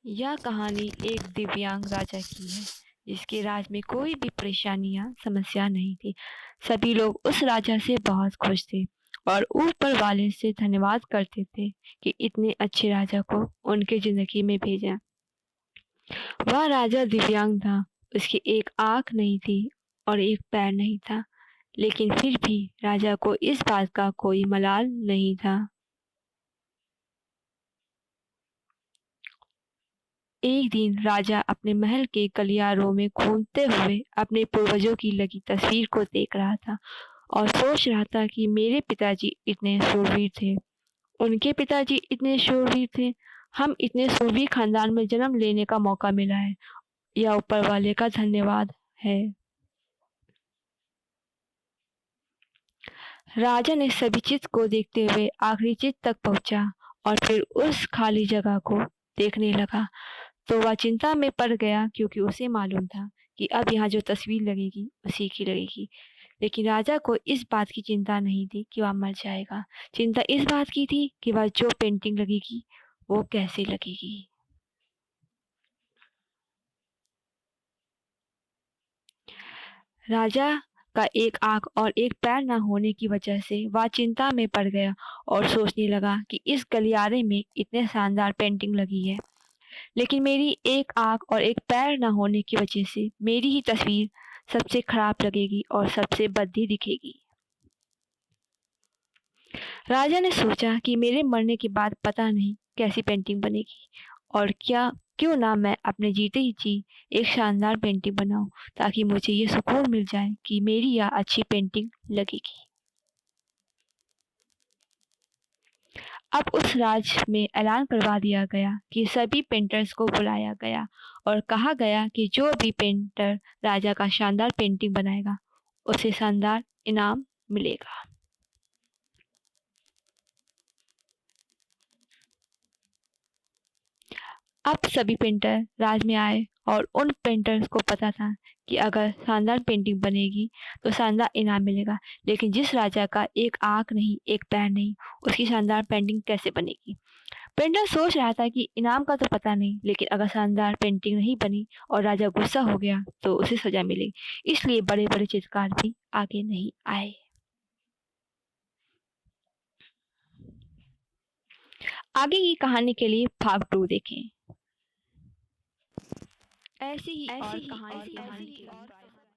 यह कहानी एक दिव्यांग राजा की है जिसके राज में कोई भी परेशानी या समस्या नहीं थी। सभी लोग उस राजा से बहुत खुश थे और ऊपर वाले से धन्यवाद करते थे कि इतने अच्छे राजा को उनके जिंदगी में भेजा। वह राजा दिव्यांग था। उसकी एक आंख नहीं थी और एक पैर नहीं था, लेकिन फिर भी राजा को इस बात का कोई मलाल नहीं था। एक दिन राजा अपने महल के गलियारों में घूमते हुए अपने पूर्वजों की लगी तस्वीर को देख रहा था और सोच रहा था कि मेरे पिताजी इतने शूरवीर थे, उनके पिताजी इतने शूरवीर थे, हम इतने शूरवीर खानदान में जन्म लेने का मौका मिला है, यह ऊपर वाले का धन्यवाद है। राजा ने सभी चित्र को देखते हुए आखिरी चित्र तक पहुंचा और फिर उस खाली जगह को देखने लगा। तो वह चिंता में पड़ गया क्योंकि उसे मालूम था कि अब यहाँ जो तस्वीर लगेगी उसी की लगेगी। लेकिन राजा को इस बात की चिंता नहीं थी कि वह मर जाएगा। चिंता इस बात की थी कि वह जो पेंटिंग लगेगी वो कैसे लगेगी। राजा का एक आंख और एक पैर न होने की वजह से वह चिंता में पड़ गया और सोचने लगा कि इस गलियारे में इतने शानदार पेंटिंग लगी है, लेकिन मेरी एक आंख और एक पैर न होने की वजह से मेरी ही तस्वीर सबसे खराब लगेगी और सबसे भद्दी दिखेगी। राजा ने सोचा कि मेरे मरने के बाद पता नहीं कैसी पेंटिंग बनेगी और क्या क्यों ना मैं अपने जीते ही जी एक शानदार पेंटिंग बनाऊं, ताकि मुझे ये सुकून मिल जाए कि मेरी यह अच्छी पेंटिंग लगेगी। अब उस राज्य में ऐलान करवा दिया गया कि सभी पेंटर्स को बुलाया गया और कहा गया कि जो भी पेंटर राजा का शानदार पेंटिंग बनाएगा उसे शानदार इनाम मिलेगा। अब सभी पेंटर राज में आए और उन पेंटर्स को पता था कि अगर शानदार पेंटिंग बनेगी तो शानदार इनाम मिलेगा, लेकिन जिस राजा का एक आंख नहीं एक पैर नहीं उसकी शानदार पेंटिंग कैसे बनेगी। पेंटर सोच रहा था कि इनाम का तो पता नहीं, लेकिन अगर शानदार पेंटिंग नहीं बनी और राजा गुस्सा हो गया तो उसे सजा मिलेगी। इसलिए बड़े बड़े चित्रकार भी आगे नहीं आए। आगे की कहानी के लिए भाग 2 देखें। ऐसी ही और कहानी